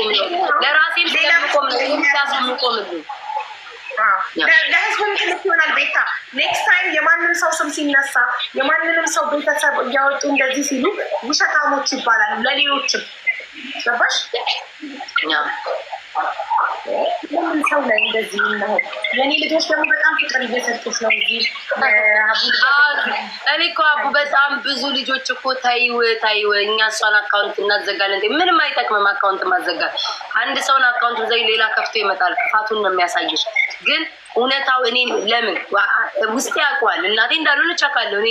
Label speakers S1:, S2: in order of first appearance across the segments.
S1: ስለምቆም ነው ለራሴም ስለምቆም ነው ስለምቆም ነው
S2: ለህዝቡ ምክንያት ይሆናል። ቤታ ኔክስት ታይም የማንም ሰው ስም ሲነሳ የማንንም ሰው ቤተሰብ እያወጡ እንደዚህ ሲሉ ውሸታሞች ይባላሉ። ለሌሎችም ገባሽ? ለምን ሰው ላይ እንደዚህ ነው? የኔ ልጆች ደግሞ በጣም ፍቅር እየሰጡሽ ነው። እዚህ
S1: እኔ እኮ አቡ በጣም ብዙ ልጆች እኮ ታይው እኛ እሷን አካውንት እናዘጋለን። ምንም አይጠቅምም አካውንት ማዘጋል። አንድ ሰውን አካውንት ዘይ ሌላ ከፍቶ ይመጣል። ክፋቱን ነው የሚያሳይሽ። ግን እውነታው እኔ ለምን ውስጤ ያውቀዋል። እናቴ እንዳልሆነች አውቃለሁ። እኔ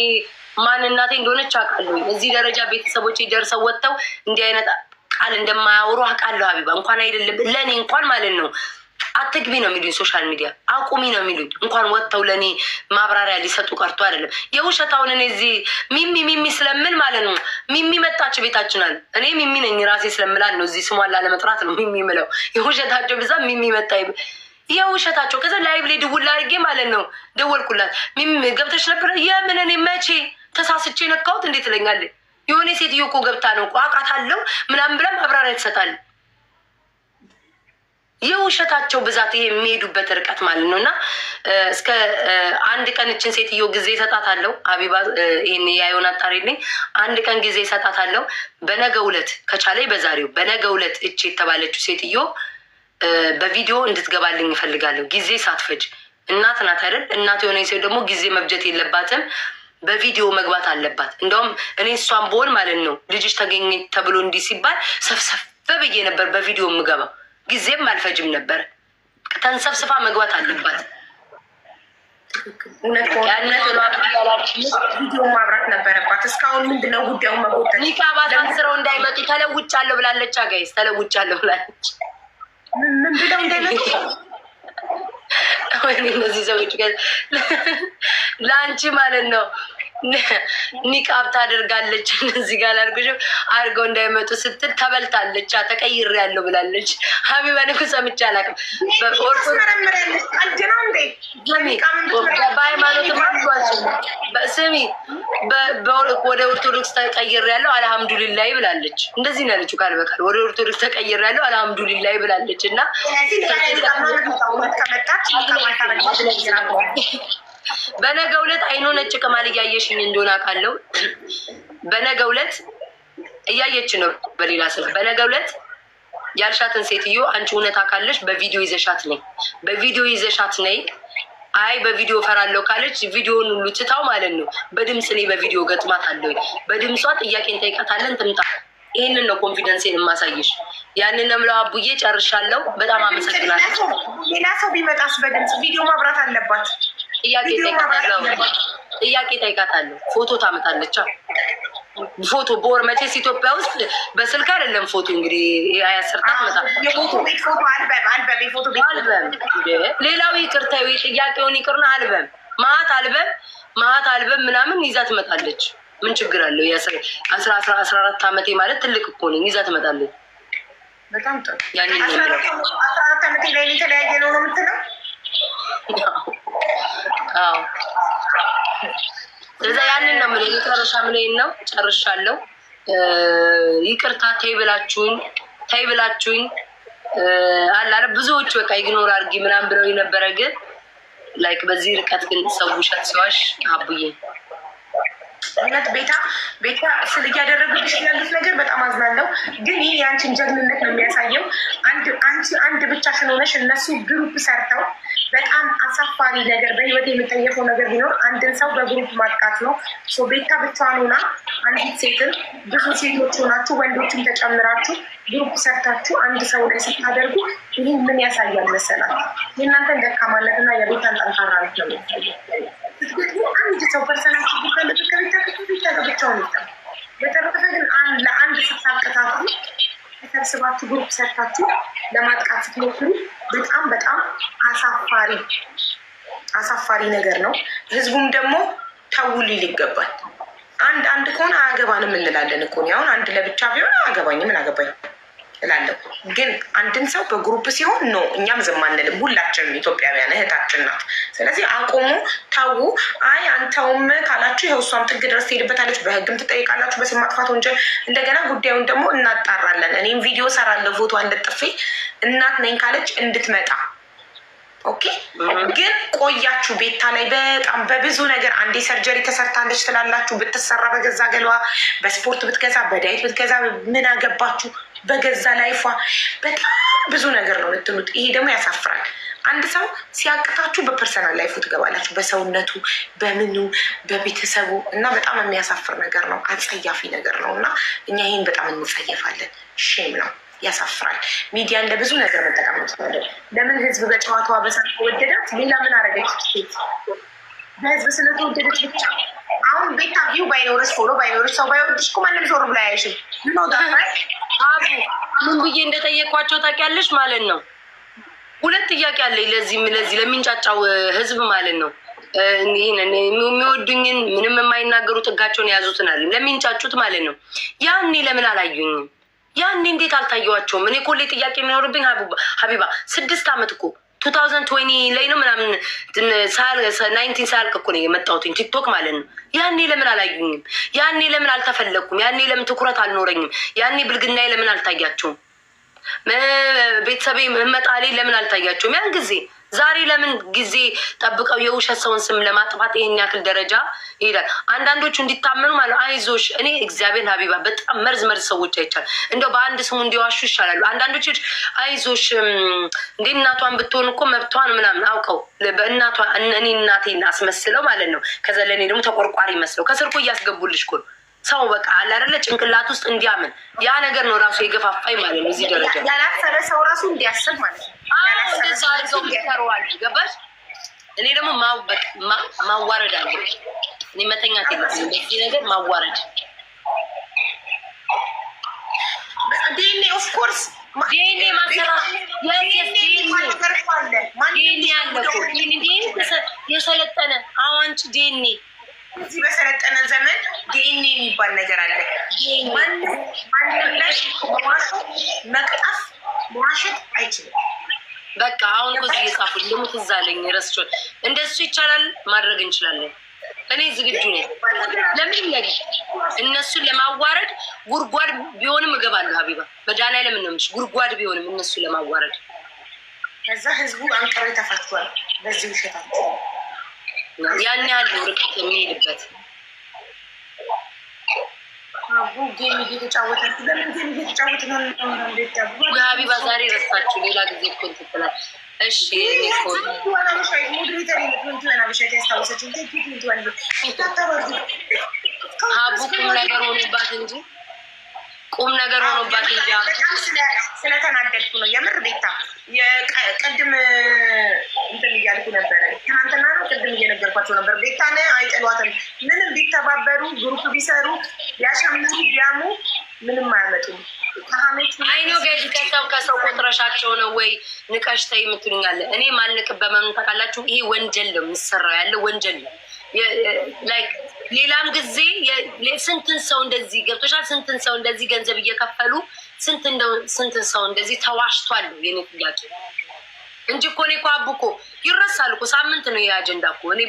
S1: ማን እናቴ እንደሆነች አውቃለሁ። እዚህ ደረጃ ቤተሰቦች ደርሰው ወጥተው እንዲህ አይነት ቃል እንደማያወሩ አውቃለሁ። ሀቢባ እንኳን አይደለም ለእኔ እንኳን ማለት ነው አትግቢ ነው የሚሉኝ። ሶሻል ሚዲያ አቁሚ ነው የሚሉኝ። እንኳን ወጥተው ለእኔ ማብራሪያ ሊሰጡ ቀርቶ አይደለም። የውሸታውን እኔ እዚህ ሚሚ ስለምል ማለት ነው ሚሚ መጣች ቤታችን አለ። እኔ ሚሚ ነኝ ራሴ ስለምላል ነው እዚህ ስሟን ላለመጥራት ነው ሚሚ ምለው። የውሸታቸው ብዛ ሚሚ መጣ የውሸታቸው። ከዛ ላይቭ ላይ ድውል አድርጌ ማለት ነው ደወልኩላት። ሚሚ ገብተሽ ነበር? የምን እኔ መቼ ተሳስቼ ነካሁት እንዴት ትለኛለች? የሆነ ሴትዮ እኮ ገብታ ነው እኮ አውቃታለሁ ምናምን ብላ ማብራሪያ ትሰጣለች። የውሸታቸው ብዛት ይሄ የሚሄዱበት ርቀት ማለት ነው። እና እስከ አንድ ቀን እችን ሴትዮ ጊዜ እሰጣታለሁ። ሀቢባ ይሄን ያየውን አጣሪልኝ። አንድ ቀን ጊዜ እሰጣታለሁ። በነገው ዕለት ከቻለኝ በዛሬው በነገው ዕለት እች የተባለችው ሴትዮ በቪዲዮ እንድትገባልኝ እፈልጋለሁ። ጊዜ ሳትፈጅ እናት ናት አይደል? እናት የሆነ ሰው ደግሞ ጊዜ መብጀት የለባትም። በቪዲዮ መግባት አለባት። እንደውም እኔ እሷን በሆን ማለት ነው ልጅሽ ተገኘ ተብሎ እንዲህ ሲባል ሰፍሰፍ በብዬ ነበር በቪዲዮ የምገባው። ጊዜም አልፈጅም ነበር። ተንሰፍስፋ መግባት አለባት።
S2: ቪዲዮ ማብራት ነበረባት። እስካሁን ምንድነው ጉዳዩ? መጎተት
S1: ኒቃባት አንስረው እንዳይመጡ ተለውጫለሁ ብላለች። አጋይስ ተለውጫለሁ ብላለች።
S2: ምን ብለው እንዳይመጡ
S1: ወይ እነዚህ ሰዎች ለአንቺ ማለት ነው ኒቃብ ታደርጋለች። እነዚህ ጋር አድርጎሽ አድርገው እንዳይመጡ ስትል ተበልታለች። ተቀይሬያለሁ ብላለች። ሀቢባን እኮ ሰምቼ አላውቅም። በሃይማኖት ስሚ ወደ ኦርቶዶክስ ተቀይሬያለሁ አልሐምዱሊላህ ብላለች። እንደዚህ ነው ያለችው ቃል በቃል ወደ ኦርቶዶክስ ተቀይሬያለሁ አልሐምዱሊላህ ብላለች። እና በነገው ዕለት አይኖ ነጭ ቅማል እያየሽኝ እንደሆነ አውቃለሁ። በነገው ዕለት እያየች ነው በሌላ ስልክ። በነገው ዕለት ያልሻትን ሴትዮ አንቺ እውነታ ካለሽ በቪዲዮ ይዘሻት ነይ፣ በቪዲዮ ይዘሻት ነይ። አይ በቪዲዮ ፈራለሁ ካለች ቪዲዮውን ሁሉ ትታው ማለት ነው በድምፅ እኔ በቪዲዮ ገጥማት አለሁ። በድምጿ ጥያቄን ጠይቃታለን ትምጣ። ይህንን ነው ኮንፊደንሴን የማሳይሽ። ያንን ነው የምለው። አቡዬ ጨርሻለሁ። በጣም አመሰግናለሁ።
S2: ሌላ ሰው ቢመጣስ በድምፅ ቪዲዮ ማብራት አለባት።
S1: ጥያቄ ጠይቃታለሁ። ፎቶ ታመጣለች። ፎቶ በወር መቼስ ኢትዮጵያ ውስጥ በስልክ አይደለም ፎቶ እንግዲህ ያሰርታ መጣ አልበም ሌላው ይቅርታ ጥያቄውን ይቅርና አልበም ማት አልበም ምናምን ይዛ ትመጣለች። ምን ችግር አለው? የ14 ዓመቴ ማለት ትልቅ እኮ ነኝ። ይዛ ትመጣለች።
S2: በጣም ጥሩ። 14 ዓመቴ ላይ የተለያየ ነው የምትለው?
S1: አዎ ስለዚህ ያንን ነው የምልህ። የመጨረሻ ምለኝ ነው። ጨርሻለሁ። ይቅርታ ተይ ብላችሁኝ አለ አይደል? ብዙዎች በቃ ኢግኖር አድርጊ ምናምን ብለው የነበረ ግን ላይክ በዚህ ርቀት ግን ሰው ውሸት ሲዋሽ አቡዬ
S2: እውነት ቤታ ስል እያደረጉልሽ ያሉት ነገር በጣም አዝናለሁ። ግን ይህ የአንቺን ጀግንነት ነው የሚያሳየው። አንድ ብቻሽን ሆነሽ እነሱ ግሩፕ ሰርተው በጣም አሳፋሪ ነገር በህይወት የምጠየፈው ነገር ቢኖር አንድን ሰው በግሩፕ ማጥቃት ነው። ቤታ ብቻዋን ሆና አንዲት ሴትን ብዙ ሴቶች ሆናችሁ ወንዶችም ተጨምራችሁ ግሩፕ ሰርታችሁ አንድ ሰው ላይ ስታደርጉ ይህ ምን ያሳያል መሰላችሁ? የእናንተን ደካማነትና የቤታን ጠንካራነት ነው የሚያሳየው። ስትገጥሙ አንድ ሰው ፐርሰናችሁ ቤታ ብቻውን ይጠ በተረፈ ግን ለአንድ ስታቀታቱ ተሰብስባችሁ ግሩፕ ሰርታችሁ ለማጥቃት ስትሞክሩ በጣም አሳፋሪ ነገር ነው። ህዝቡም ደግሞ ተው ሊል ይገባል። አንድ ከሆነ አያገባንም እንላለን እኮ። አሁን አንድ ለብቻ ቢሆን አያገባኝ ምን አገባኝ እላለሁ። ግን አንድን ሰው በግሩፕ ሲሆን ነው እኛም ዝም አንልም። ሁላችንም ኢትዮጵያውያን እህታችን ናት። ስለዚህ አቁሙ፣ ተዉ። አይ አንተውም ካላችሁ ይኸው እሷም ጥግ ድረስ ትሄድበታለች፣ በህግም ትጠይቃላችሁ በስም ማጥፋት ወንጀል። እንደገና ጉዳዩን ደግሞ እናጣራለን። እኔም ቪዲዮ ሰራለሁ ፎቶ አንለጥፌ እናት ነኝ ካለች እንድትመጣ። ኦኬ። ግን ቆያችሁ ቤታ ላይ በጣም በብዙ ነገር አንዴ ሰርጀሪ ተሰርታለች ትላላችሁ። ብትሰራ በገዛ ገለዋ በስፖርት ብትገዛ በዳይት ብትገዛ ምን አገባችሁ? በገዛ ላይፏ በጣም ብዙ ነገር ነው የምትሉት። ይሄ ደግሞ ያሳፍራል። አንድ ሰው ሲያቅታችሁ በፐርሰናል ላይፉ ትገባላችሁ፣ በሰውነቱ፣ በምኑ፣ በቤተሰቡ እና በጣም የሚያሳፍር ነገር ነው። አጸያፊ ነገር ነው እና እኛ ይህን በጣም እንጸየፋለን። ሼም ነው፣ ያሳፍራል። ሚዲያ እንደ ብዙ ነገር መጠቀም እንችላለን። ለምን ህዝብ በጨዋታዋ በሳት ወደዳት? ሌላ ምን አረገች? ሴት በህዝብ ስለተወደደች ብቻ። አሁን ቤታ ቪው ባይኖርሽ ፎሎ ባይኖርሽ ሰው ባይወድሽ እኮ ማንም ዞር ብላ አያይሽም።
S1: አቡ ምን ብዬ እንደጠየኳቸው ታውቂያለሽ ማለት ነው። ሁለት ጥያቄ አለኝ ለዚህ ለሚንጫጫው ህዝብ ማለት ነው። ይህን የሚወዱኝን ምንም የማይናገሩ ጥጋቸውን የያዙትን አለ ለሚንጫጩት ማለት ነው። ያኔ ለምን አላዩኝም? ያኔ እንዴት አልታየዋቸውም? እኔ ኮሌ ጥያቄ የሚኖርብኝ ሀቢባ 6 ዓመት እኮ 2020 ላይ ነው ምናምን 19 ሳያልቅ እኮ ነው የመጣሁትኝ ቲክቶክ ማለት ነው። ያኔ ለምን አላዩኝም? ያኔ ለምን አልተፈለግኩም? ያኔ ለምን ትኩረት አልኖረኝም? ያኔ ብልግናዬ ለምን አልታያቸውም? ቤተሰቤ መጣሌ ለምን አልታያቸውም? ያን ጊዜ ዛሬ ለምን ጊዜ ጠብቀው የውሸት ሰውን ስም ለማጥፋት ይሄን ያክል ደረጃ ይሄዳል? አንዳንዶቹ እንዲታመኑ ማለት አይዞሽ። እኔ እግዚአብሔር ሀቢባ በጣም መርዝ ሰዎች አይቻል እንደው በአንድ ስሙ እንዲዋሹ ይሻላሉ። አንዳንዶች አይዞሽ እንዴ እናቷን ብትሆን እኮ መብቷን ምናምን አውቀው በእናቷ እኔ እናቴን አስመስለው ማለት ነው። ከዛ ለእኔ ደግሞ ተቆርቋሪ መስለው ከስር እኮ እያስገቡልሽ እኮ ነው። ሰው በቃ አለ አይደለ ጭንቅላት ውስጥ እንዲያምን ያ ነገር ነው ራሱ የገፋፋኝ ማለት ነው። እዚህ ደረጃ
S2: ያላሰበ ሰው ራሱ እንዲያስብ ማለት ነው።
S1: እንደዛ አድርገው ይሰሩዋል። ገባሽ? እኔ ደግሞ ማዋረድ አለ። እኔ መተኛት የለብኝም በዚህ ነገር ማዋረድ።
S2: ዲኤንኤ ኦፍ ኮርስ
S1: ዲኤንኤ ማሰራት የሰለጠነ አዋንጭ ዲኤንኤ
S2: እዚህ በሰለጠነ ዘመን ዲኤንኤ የሚባል ነገር አለ። ማንም ላይ መቅጣፍ መዋሸት አይችልም።
S1: በቃ አሁን እኮ እዚህ እየጻፉ ደግሞ ትዝ አለኝ ረስቼው። እንደሱ ይቻላል ማድረግ እንችላለን። እኔ ዝግጁ ነኝ። ለምን ነገር እነሱን ለማዋረድ ጉድጓድ ቢሆንም እገባለሁ። ሀቢባ መድኃኒዓለም ነው የምልሽ። ጉድጓድ ቢሆንም እነሱን ለማዋረድ
S2: ከዛ ህዝቡ አንቀሮ ተፋቷል በዚህ ውሸታቸው።
S1: ያን ያህል ርቀት የሚሄድበት
S2: ጌም እየተጫወተ ለምን ጌም እየተጫወተ ነው?
S1: ሀቢባ ዛሬ ረሳችሁ። ሌላ ጊዜ እኮ እንትን ትላለች። እሺ ሀቡ ቁም ነገር ሆኖባት እንጂ
S2: ስለተናደድኩ ነው የምር። ቤታ ቅድም እንትን እያልኩ ነበረ። ትናንትና ነው ቅድም እየነገርኳቸው ነበር። ቤታን አይጠሏትም። ምንም ቢተባበሩ ግሩፕ ቢሰሩ ቢያሸምኑ ቢያሙ ምንም አያመጡም።
S1: አይኖ ገዥ ከሰው ቆጥረሻቸው ነው ወይ ንቀሽ ተይ የምትሉኛለ? እኔ ማልንቅበት በመምን ታውቃላችሁ? ይሄ ወንጀል ነው የሚሰራው ያለው ወንጀል ነው። ላይክ ሌላም ጊዜ ስንትን ሰው እንደዚህ ገብቶሻል። ስንትን ሰው እንደዚህ ገንዘብ እየከፈሉ ስንትን ሰው እንደዚህ ተዋሽቷል። የኔ ጥያቄ እንጂ እኮ እኔ እኮ አቡ እኮ ይረሳል እኮ ሳምንት ነው ይሄ አጀንዳ እኮ። እኔ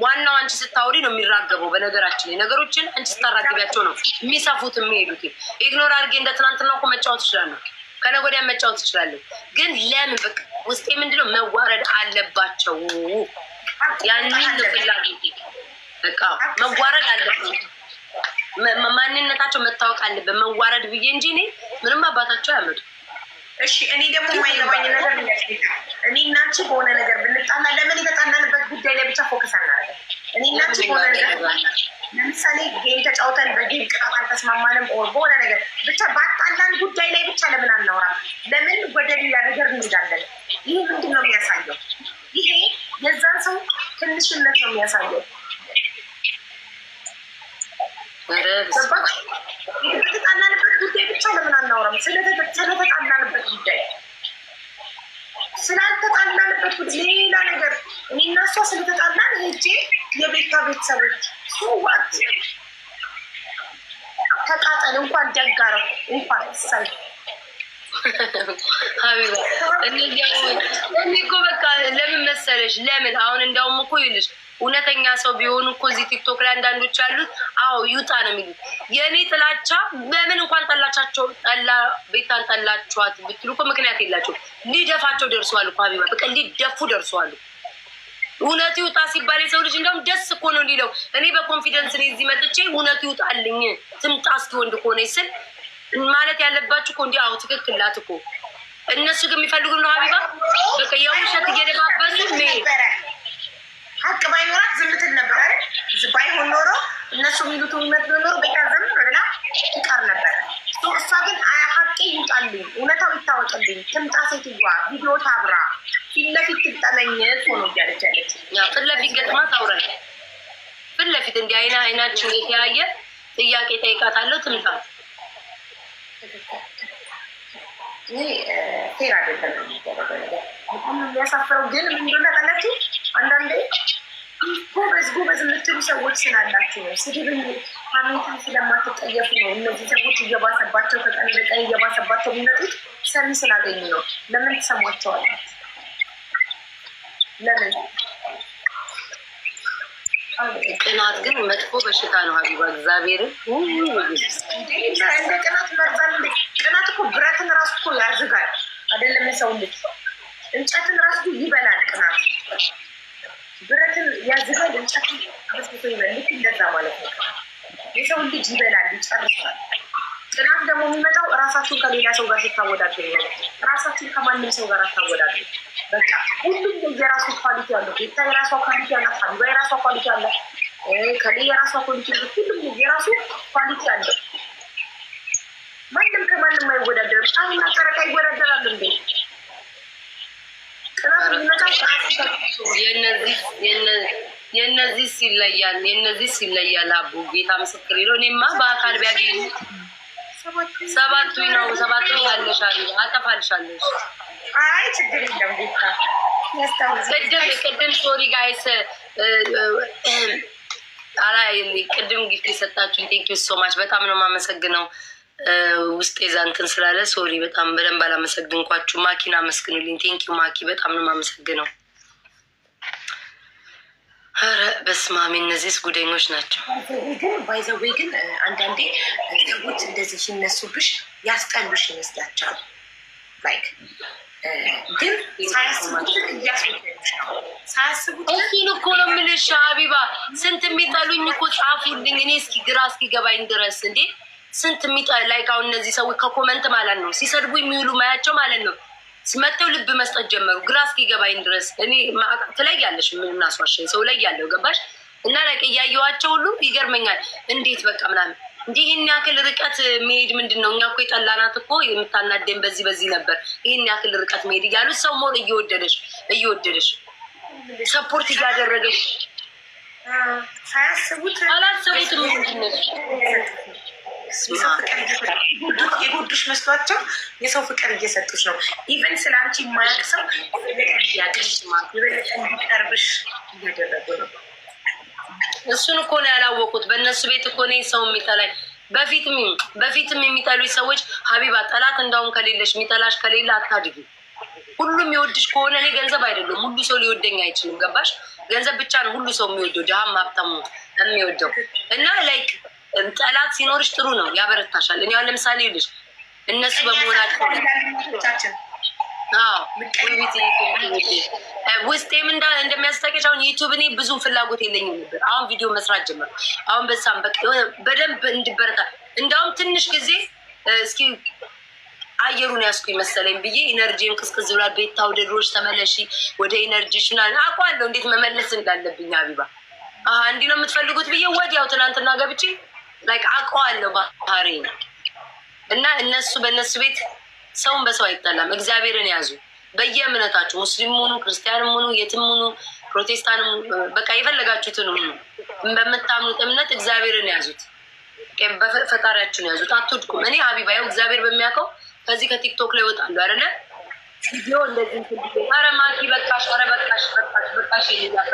S1: ዋናው አንቺ ስታወሪ ነው የሚራገበው። በነገራችን ላይ ነገሮችን አንቺ ስታራግቢያቸው ነው የሚሰፉት የሚሄዱት። ኢግኖር አድርጌ እንደ ትናንትና እኮ መጫወት እችላለሁ፣ ከነገ ወዲያ መጫወት እችላለሁ። ግን ለምን በቃ ውስጤ ምንድነው መዋረድ አለባቸው። ያንን ፍላጎት በቃ መዋረድ አለበት። ማንነታቸው መታወቅ አለበት። መዋረድ ብዬ እንጂ እኔ ምንም አባታቸው ያመጡ።
S2: እሺ እኔ ደግሞ የማይገባኝ ነገር እኔ እና አንቺ በሆነ ነገር ብንጣላ ለምን የተጣላንበት ጉዳይ ላይ ብቻ ፎከስ አናደርግም? እኔ እና አንቺ በሆነ ነገር ለምሳሌ ጌም ተጫውተን በጌም ቅጣት አልተስማማንም፣ ኦር በሆነ ነገር ብቻ ባጣላን ጉዳይ ላይ ብቻ ለምን አናወራም? ለምን ወደ ሌላ ነገር እንሄዳለን? ይህ ምንድን ነው የሚያሳየው? ይሄ የዛን ሰው ትንሽነት ነው የሚያሳየው። ስለተጣላንበት ጉዳይ ብቻ ለምን አናወራም? ስለተጣላንበት ጉዳይ ስላልተጣላንበት ጉዳይ ሌላ ነገር እኔ እና እሷ ስለተጣላን ሄጄ የቤታ ቤተሰቦች ዋት ተቃጠል እንኳን ደጋረው እንኳን ሳይ
S1: ሀቢባ እኔ እኮ በቃ ለምን መሰለሽ ለምን አሁን እንዲያውም እኮ ይልሽ እውነተኛ ሰው ቢሆኑ እኮ እዚህ ቲክቶክ ላይ አንዳንዶች ያሉት አዎ ይውጣ ነው የሚሉት። የእኔ ጥላቻ በምን እንኳን ጠላቻቸው ጠላ ቤታን ጠላችኋት ብትሉ እኮ ምክንያት የላቸው። ሊደፋቸው ደርሰዋል እኮ ሀቢባ በቃ ሊደፉ ደርሰዋል። እውነቱ ይውጣ ሲባል የሰው ልጅ እንደውም ደስ እኮ ነው ሊለው። እኔ በኮንፊደንስ ነው እዚህ መጥቼ እውነቱ ይውጣልኝ ትምጣ እስኪ ወንድ ከሆነ ስል ማለት ያለባችሁ እኮ እንዲህ አዎ ትክክል ናት እኮ። እነሱ ግን የሚፈልጉ ነው ሀቢባ በቃ የውሸት እየደባበሱ
S2: ሀቅ ባይኖራት ዝም ትል ነበር አይደል? ባይሆን ኖሮ እነሱ የሚሉት እውነት ኖሮ ቤታ ዘም ብላ ትቀር ነበር። እሷ ግን ሀቄ ይውጣልኝ፣ እውነታው ይታወቅልኝ፣ ትምጣ ሴትዮዋ ቪዲዮ ታብራ፣ ፊት ለፊት ትጠመኝ ሆኖ እያለች ያለች
S1: ፊት ለፊት ገጥማ ታውራል። ፊት ለፊት እንዲህ አይናችን የተያየ ጥያቄ ጠይቃታለሁ ትምጣ።
S2: ፌር አይደለም የሚደረገው ነገር በጣም የሚያሳፍረው። ግን ምንድን ነው ታውቃላችሁ አንዳንዴ ጎበዝ የምትሉ ሰዎች ስላላችሁ ነው። ስድብን ሀሜትን ስለማትጠየፉ ነው። እነዚህ ሰዎች እየባሰባቸው ከቀን ወደ ቀን እየባሰባቸው የሚመጡት ሰሚ ስላገኙ ነው። ለምን ትሰሟቸዋላችሁ? ለምን?
S1: ቅናት ግን መጥፎ በሽታ ነው ሀቢባ እግዚአብሔርን
S2: እንደ ቅናት መርዛል። ቅናት እኮ ብረትን ራሱ እኮ ያዝጋል አይደለም? የሰው ልጅ እንጨትን ራሱ ይበላል ቅናት። ብረትን ያዝጋል፣ እንጨትን አስብቶ ይበላል። ልክ እንደዛ ማለት ነው። የሰው ልጅ ይበላል፣ ይጨርሳል። ቅናት ደግሞ የሚመጣው ራሳችሁን ከሌላ ሰው ጋር ስታወዳድሩ ነው። ራሳችሁን ከማንም ሰው ጋር አታወዳድሩ። በቃ ሁሉም የራሱ ኳሊቲ አለው። ቤታ የራሷ ኳሊቲ አለ፣ ሀቢባ የራሷ ኳሊቲ አለ፣ ከሌ የራሷ ኳሊቲ አለ። ሁሉም የራሱ ኳሊቲ አለው። ማንም ከማንም አይወዳደርም። ፀሐይና ጨረቃ ይወዳደራሉ እንዴ? ቅናት የሚመጣው
S1: የእነዚህ ይለያል፣ የእነዚህ ይለያል። አቡ ጌታ ምስክር ነው። እኔማ በአካል ቢያገኙ ሰባቱ ነው ሰባቱ ያለሽ አጠፋልሻለሽ።
S2: አይ ችግር የለም ቤታ
S1: ቅድም ሶሪ ጋይስ ቅድም ጊፍት የሰጣችሁ ቴንኪ ሶ ማች በጣም ነው የማመሰግነው። ውስጤ ዛንትን ስላለ ሶሪ በጣም በደንብ አላመሰግንኳችሁ። ማኪን አመስግኑልኝ። ቴንኪ ማኪ በጣም ነው የማመሰግነው። ኧረ በስመ አብ እነዚህስ ጉደኞች ናቸው።
S2: ግን ባይዘዌ ግን አንዳንዴ ሰዎች እንደዚህ ሲነሱብሽ ያስጠሉሽ ይመስላቸዋል። ላይክ ግን ሳያስቡት እያስወደዱሽ ነው። ሳያስቡት
S1: እሱን እኮ ነው የምልሽ ሀቢባ። ስንት የሚጠሉኝ እኮ ጻፉልኝ። እኔ እስኪ ግራ እስኪገባኝ ድረስ እንዴ ስንት የሚጠሉ ላይክ አሁን እነዚህ ሰዎች ከኮመንት ማለት ነው ሲሰድቡ የሚውሉ ማያቸው ማለት ነው መጥተው ልብ መስጠት ጀመሩ። ግራ እስኪገባኝ ድረስ እኔ ትለያለሽ የምናስዋሸኝ ሰው ላይ ያለው ገባሽ እና ላይክ እያየዋቸው ሁሉ ይገርመኛል። እንዴት በቃ ምናምን እንዲህ ይህን ያክል ርቀት መሄድ ምንድን ነው? እኛ እኮ የጠላናት እኮ የምታናደን በዚህ ነበር። ይህን ያክል ርቀት መሄድ እያሉ ሰው ሞር እየወደደሽ ሰፖርት እያደረገሽ
S2: ሳያስቡት
S1: አላሰቡትም። ምንድነው
S2: የጎዱሽ መስሏቸው የሰው ፍቅር እየሰጡሽ ነው። ኢቨን ስለ አንቺ የማያውቅ ሰው እንዲቀርብሽ እያደረጉ ነው።
S1: እሱን እኮ ነው ያላወቁት። በእነሱ ቤት እኮ ነው ሰው የሚጠላኝ። በፊትም የሚጠሉኝ ሰዎች ሀቢባ ጠላት እንዳውም ከሌለሽ የሚጠላሽ ከሌለ አታድጊ። ሁሉም የወድሽ ከሆነ እኔ ገንዘብ አይደለም ሁሉ ሰው ሊወደኝ አይችልም። ገባሽ? ገንዘብ ብቻ ነው ሁሉ ሰው የሚወደው፣ ድሃም ሀብታሙ የሚወደው እና ላይክ ጠላት ሲኖርሽ ጥሩ ነው፣ ያበረታሻል። እኔ አሁን ለምሳሌ ይልሽ እነሱ በመሆናቸው ውስጤም እንደሚያስታውቅሽ አሁን ዩቱብ እኔ ብዙ ፍላጎት የለኝም ነበር። አሁን ቪዲዮ መስራት ጀመርኩ። አሁን በሳም በደንብ እንድበረታ እንዳውም ትንሽ ጊዜ እስኪ አየሩን ያስኩኝ መሰለኝ ብዬ ኢነርጂን ቅስቅዝ ብሏል። ቤታ ወደ ድሮች ተመለሺ፣ ወደ ኢነርጂሽ ምናምን አውቀዋለሁ እንዴት መመለስ እንዳለብኝ። ሀቢባ እንዲህ ነው የምትፈልጉት ብዬ ወዲያው ትናንትና ገብቼ ላይክ አውቀዋለሁ ባህሪ እና እነሱ በእነሱ ቤት ሰውን በሰው አይጠላም። እግዚአብሔርን ያዙ በየእምነታችሁ፣ ሙስሊም ሁኑ፣ ክርስቲያንም ሁኑ፣ የትም ሁኑ፣ ፕሮቴስታንም በቃ የፈለጋችሁትን ሁኑ። በምታምኑት እምነት እግዚአብሔርን ያዙት፣ ፈጣሪያችሁን ያዙት፣ አትወድቁም። እኔ ሀቢባ ያው እግዚአብሔር በሚያውቀው ከዚህ ከቲክቶክ ላይ ይወጣሉ አይደለ ቪዲዮ እንደዚህ ኧረ ማኪ በቃሽ፣ ኧረ በቃሽ ይልኛል።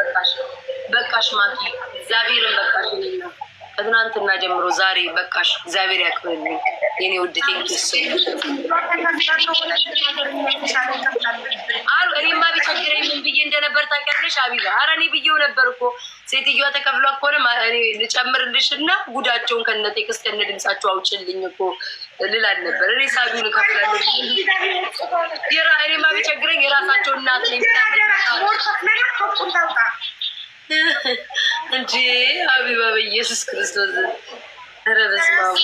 S1: በቃሽ ማኪ እግዚአብሔርን በቃሽ ይልኛል። ከትናንትና ጀምሮ ዛሬ በቃሽ። እግዚአብሔር ያክብርልኝ የኔ ውድ ቴንኪስ አሉ። እኔማ ቢቸግረኝ ምን ብዬ እንደነበር ታውቂያለሽ አቢባ? ኧረ እኔ ብዬው ነበር እኮ ሴትዮዋ ተከፍሏ ከሆነ እኔ ልጨምርልሽ እና ጉዳቸውን ከነ ቴክስት ከነ ድምጻቸው አውጭልኝ እኮ ልላል ነበር። እኔ ሳቢውን እከፍላለሁ። እኔማ ቢቸግረኝ የራሳቸው እናት ነኝ እንጂ አቢባ በኢየሱስ ክርስቶስ ኧረ በስመ አብ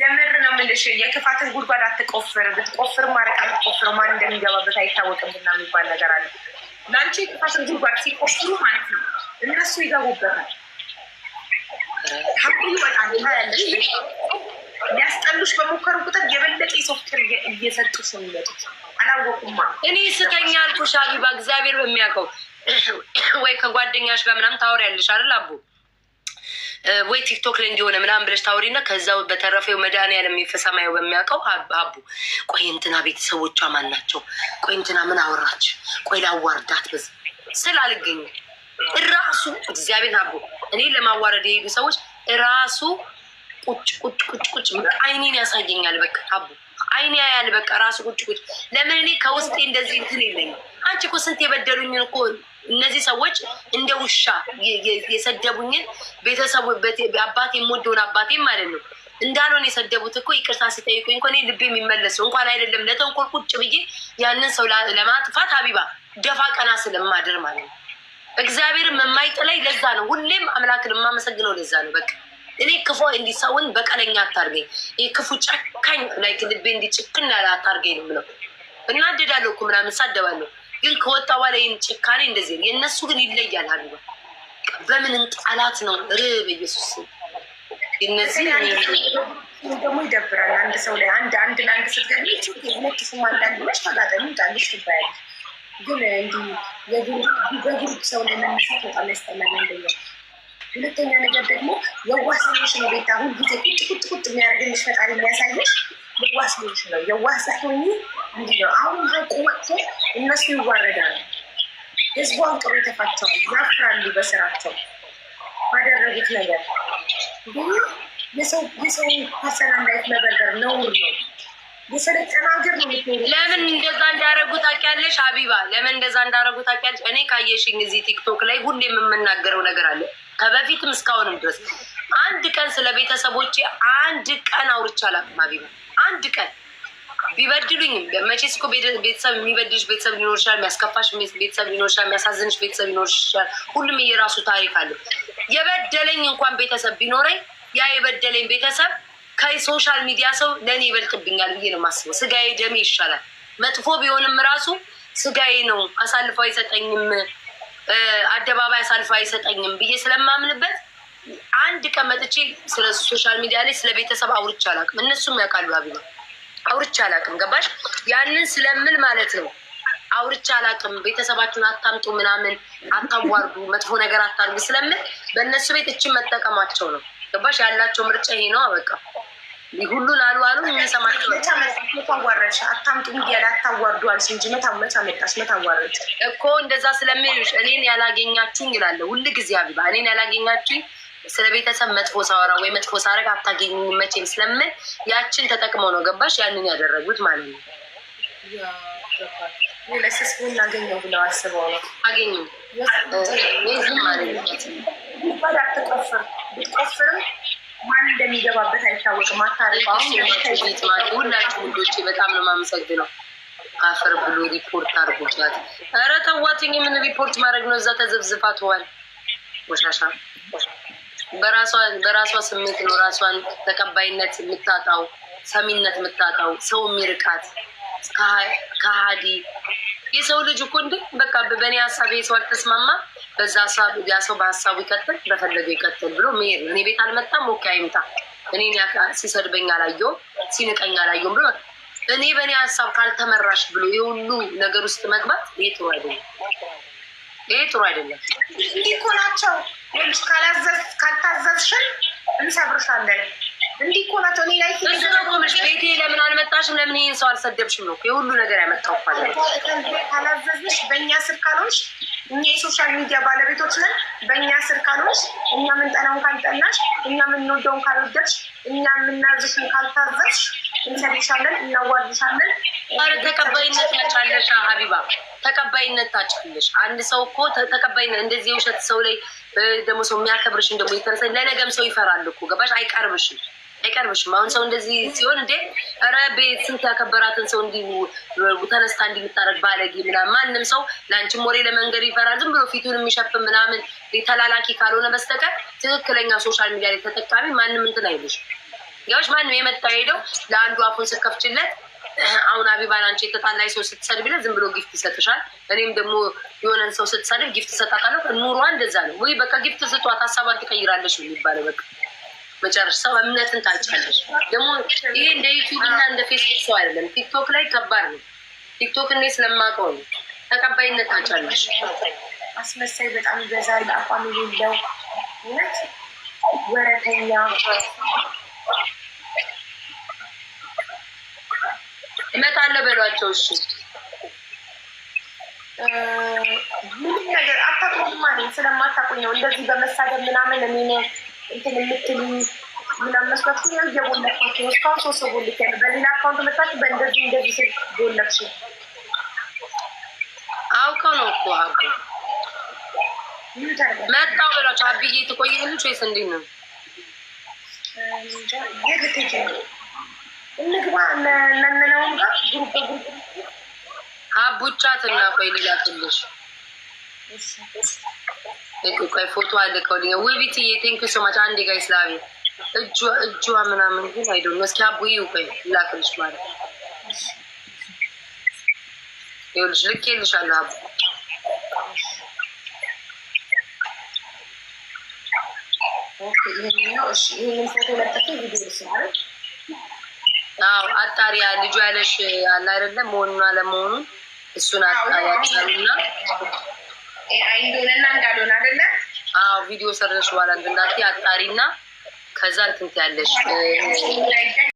S2: የምር ነው የምልሽ። የክፋትን ጉድጓድ አትቆፍር። ብትቆፍርም ማረቃ ብትቆፍር ማን እንደሚገባበት አይታወቅም እና የሚባል ነገር አለ። ለአንቺ የክፋትን ጉድጓድ ሲቆፍሩ ማለት ነው እነሱ ይገቡበታል። ሀቁ ይወጣል። ያለሽ ሊያስጠሉሽ በሞከሩ ቁጥር የበለጠ የሶፍትር እየሰጡሽ ነው የሚመጡት። አላወቁማ። እኔ
S1: ስተኛ አልኩሽ አቢባ እግዚአብሔር በሚያውቀው ወይ ከጓደኛሽ ጋር ምናምን ታወሪያለሽ አይደል አቡ? ወይ ቲክቶክ ላይ እንዲሆነ ምናምን ብለሽ ታወሪና ከዛው በተረፈው መድኃኒዓለም የሚፈሰማየው በሚያውቀው አቡ ቆይ እንትና ቤተሰቦቿ ማን ናቸው? ቆይ እንትና ምን አወራች? ቆይ ላዋርዳት በዝ ስል አልገኝም። እራሱ እግዚአብሔር አቡ እኔ ለማዋረድ የሄዱ ሰዎች እራሱ ቁጭ ቁጭ ቁጭ ቁጭ አይኔን ያሳየኛል። በቃ አቡ አይኔ ያያል። በቃ ራሱ ቁጭ ቁጭ ለምን እኔ ከውስጤ እንደዚህ እንትን የለኝም። አንቺ እኮ ስንት የበደሉኝን እኮ እነዚህ ሰዎች እንደ ውሻ የሰደቡኝን ቤተሰቡ አባቴ የምወደውን አባቴ ማለት ነው እንዳልሆነ የሰደቡት እኮ ይቅርታ ሲጠይቁኝ እኮ እኔ ልቤ የሚመለሰው እንኳን አይደለም ለተንኮል ቁጭ ብዬ ያንን ሰው ለማጥፋት ሀቢባ ደፋ ቀና ስለማድር ማለት ነው። እግዚአብሔርም የማይጥለኝ ለዛ ነው። ሁሌም አምላክን የማመሰግነው ለዛ ነው። በቃ እኔ ክፉ እንዲህ ሰውን በቀለኛ አታርገኝ። ይህ ክፉ ጨካኝ ላይ ልቤ እንዲጭክን ያለ አታርገኝ ነው የምለው። እናደዳለሁ እኮ ምናምን ሳደባለሁ ግን ከወጣ በኋላ ይህን ጭካኔ እንደዚህ ነው። የእነሱ ግን ይለያል። ሀቢባ በምን ጣላት ነው ርብ ኢየሱስ እነዚህ
S2: ደግሞ ይደብራል። አንድ ሰው ላይ አንድ ለአንድ ስትገለች ሁለት ስም አንዳንድ ነች ተጋጠሚ ጣለች ትባያለች። ግን እንዲህ በግሩፕ ሰው ላይ መነሳት በጣም ያስጠላል። አንደኛ ሁለተኛ ነገር ደግሞ የዋህ ሰዎች ነው ቤታ ሁል ጊዜ ቁጭ ቁጭ የሚያደርግልሽ ፈጣሪ የሚያሳየሽ የዋህ ሰዎች ነው። የዋህ ስትሆኚ እንዲህ ነው። አሁን ሀቁ ወጥቶ እነሱ ይዋረዳሉ። ህዝቧን ጥሩ ተፋቸዋል። ያፍራሉ በስራቸው ባደረጉት ነገር። የሰው ፐርሰናል ላይፍ መበርበር ነውር ነው። የሰለጠነ ሀገር ነው የምትኖሩ።
S1: ለምን እንደዛ እንዳደረጉ ታውቂያለሽ ሀቢባ? ለምን እንደዛ እንዳደረጉ ታውቂያለሽ? እኔ ካየሽኝ እዚህ ቲክቶክ ላይ ሁሌ የምናገረው ነገር አለ ከበፊትም እስካሁንም ድረስ አንድ ቀን ስለ ቤተሰቦቼ አንድ ቀን አውርቼ አላውቅም ሀቢባ። አንድ ቀን ቢበድሉኝም መቼስ እኮ ቤተሰብ የሚበድልሽ ቤተሰብ ሊኖር ይችላል፣ የሚያስከፋሽ ቤተሰብ ሊኖር ይችላል፣ የሚያሳዝንሽ ቤተሰብ ሊኖር ይችላል። ሁሉም የራሱ ታሪክ አለው። የበደለኝ እንኳን ቤተሰብ ቢኖረኝ ያ የበደለኝ ቤተሰብ ከሶሻል ሚዲያ ሰው ለእኔ ይበልጥብኛል ብዬ ነው የማስበው። ስጋዬ ደሜ ይሻላል። መጥፎ ቢሆንም ራሱ ስጋዬ ነው አሳልፈው አይሰጠኝም፣ አደባባይ አሳልፈው አይሰጠኝም ብዬ ስለማምንበት አንድ ቀን መጥቼ ስለ ሶሻል ሚዲያ ላይ ስለ ቤተሰብ አውርቼ አላውቅም። እነሱም ያውቃሉ ሀቢባ አውርቼ አላውቅም። ገባሽ? ያንን ስለምል ማለት ነው አውርቼ አላውቅም። ቤተሰባችሁን አታምጡ ምናምን አታዋርዱ፣ መጥፎ ነገር አታርጉ ስለምል በእነሱ ቤት እችን መጠቀማቸው ነው። ገባሽ? ያላቸው ምርጫ ይሄ ነው። በቃ ሁሉን አሉ የሚሰማቸው
S2: መታዋረድሽ አታምጡ ሚዲያ ላይ አታዋርዱ አልሽ እንጂ መታመጫ መጣሽ መታዋረድ
S1: እኮ እንደዛ ስለሚሉሽ እኔን ያላገኛችሁኝ ይላለሁ ሁል ጊዜ ሀቢባ። እኔን ያላገኛችሁኝ ስለ ቤተሰብ መጥፎ ሳወራ ወይ መጥፎ ሳረግ አታገኙኝ መቼም ስለምን ያችን ተጠቅመው ነው። ገባሽ? ያንን ያደረጉት ማለት ነው።
S2: ለስስ እናገኘው ብለው አስበው ነው።
S1: አገኙ ዝም ማለት
S2: አትቆፍር። ብትቆፍርም ማን እንደሚገባበት አይታወቅም።
S1: ሁላችሁ ውዶቼ በጣም ነው የማመሰግነው። አፈር ብሎ ሪፖርት አድርጎቻት። ኧረ ተዋትኝ። ምን ሪፖርት ማድረግ ነው? እዛ ተዘብዝፋትዋል። ቆሻሻ በራሷ ስሜት ነው ራሷን ተቀባይነት የምታጣው፣ ሰሚነት የምታጣው፣ ሰው የሚርቃት ከሃዲ የሰው ልጅ እኮ እንደ በቃ በእኔ ሀሳብ የሰው አልተስማማ በዛ ሀሳብ ያ ሰው በሀሳቡ ይቀጥል በፈለገው ይቀጥል ብሎ መሄድ። እኔ ቤት አልመጣም ኦኬ አይምጣ። እኔን ሲሰድበኝ አላየሁም፣ ሲንቀኝ አላየሁም ብሎ እኔ በእኔ ሀሳብ ካልተመራሽ ብሎ የሁሉ ነገር ውስጥ መግባት ይሄ ጥሩ አይደለም። ይሄ ጥሩ አይደለም።
S2: እንዲህ እኮ ናቸው። ካልታዘዝሽን እንሰብርሻለን። እንዲህ እኮ ናቸው። እኔ ላይ
S1: እሱ ነው እኮ የምልሽ። ቤቴ ለምን አልመጣሽም? ለምን ይሄን ሰው አልሰደብሽም ነው የሁሉ ነገር ያመጣው እኮ አይደል?
S2: ካላዘዝሽ በእኛ ስር ካልሆንሽ እኛ የሶሻል ሚዲያ ባለቤቶች ነን። በእኛ ስር ካልሆንሽ እኛ የምንጠላውን ካልጠላሽ፣ እኛ የምንወደውን ካልወደድሽ፣ እኛ የምናዝሽን ካልታዘዝሽ እንሰድሻለን፣ እናዋርድሻለን።
S1: ኧረ ተቀባይነት ታጫለሽ ሀቢባ፣ ተቀባይነት ታጫለሽ። አንድ ሰው እኮ ተቀባይነት እንደዚህ የውሸት ሰው ላይ ደግሞ ሰው የሚያከብርሽን ደግሞ የተነሳ ለነገም ሰው ይፈራል እኮ ገባሽ? አይቀርብሽም። አሁን ሰው እንደዚህ ሲሆን እንዴ ኧረ ቤት ስንት ያከበራትን ሰው እንዲሁ ተነስታ እንዲህ የምታደርግ ባለጌ ምናምን። ማንም ሰው ለአንቺም ወሬ ለመንገድ ይፈራል። ዝም ብሎ ፊቱን የሚሸፍን ምናምን ተላላኪ ካልሆነ በስተቀር ትክክለኛ ሶሻል ሚዲያ ላይ ተጠቃሚ ማንም እንትን አይልሽ ገባሽ? ማንም የመጣ ሄደው ለአንዱ አፉን ስከፍችለት አሁን ሀቢባን አንቺ የተጣላይ ሰው ስትሰድብለት ዝም ብሎ ጊፍት ይሰጥሻል። እኔም ደግሞ የሆነን ሰው ስትሰድብ ጊፍት ሰጣታለሁ። ኑሯ እንደዛ ነው ወይ? በቃ ጊፍት ስጧት ሀሳቧን ትቀይራለች ነው የሚባለው። በቃ መጨረሻ ሰው እምነትን ታጫለች። ደግሞ ይሄ እንደ ዩቲዩብ እና እንደ ፌስቡክ ሰው አይደለም። ቲክቶክ ላይ ከባድ ነው። ቲክቶክ እኔ ስለማውቀው ነው። ተቀባይነት ታጫለች።
S2: አስመሳይ በጣም ይበዛል። አቋም የሌለው እውነት ወረተኛ
S1: እመጣለሁ በሏቸው። እሺ
S2: ምንም ነገር አታውቁም ማለት ስለማታውቁኝ ነው እንደዚህ በመሳደብ ምናምን እኔ እንትን የምትሉ ምናምን መስሏችሁ ነው እየቦለኳቸው። እስካሁን 3 ሰው ቦልኬያለሁ። በሌላ አካውንት መጣችሁ በእንደዚህ እንደዚህ ስል ቦለክሽ።
S1: አውቀው ነው እኮ አቡ መጣሁ በሏቸው። አብዬ ትቆያለች ወይስ እንዴት ነው?
S2: የት ልትሄጂ ነው? እንግባ እነምነውም ጋር ግሩፕ
S1: አቡቻት እና ቆይ ሌላ ትንሽ ቆይ ፎቶ አልከውልኝ። ውቢትዬ ቴንክ ዩ ሶ ማች። አንዴ ጋይስ ላቢ እጇ ምናምን ግን አይደው ነው። እስኪ አቡዬ ቆይ ላክልሽ ማለት ይኸውልሽ ልኬልሻለሁ አቡ።
S2: ይህንን ፎቶ ለጠፌ ቪዲዮ ልስማለ።
S1: አዎ አጣሪያ ልጁ ያለሽ አለ አይደለም መሆኑን አለመሆኑን እሱን አጣያችሁና
S2: አይ እንደሆነና እንዳልሆነ አይደለ?
S1: አዎ ቪዲዮ ሰርተሽ በኋላ እንዳትዪ አጣሪና ከዛ እንትን ትያለሽ።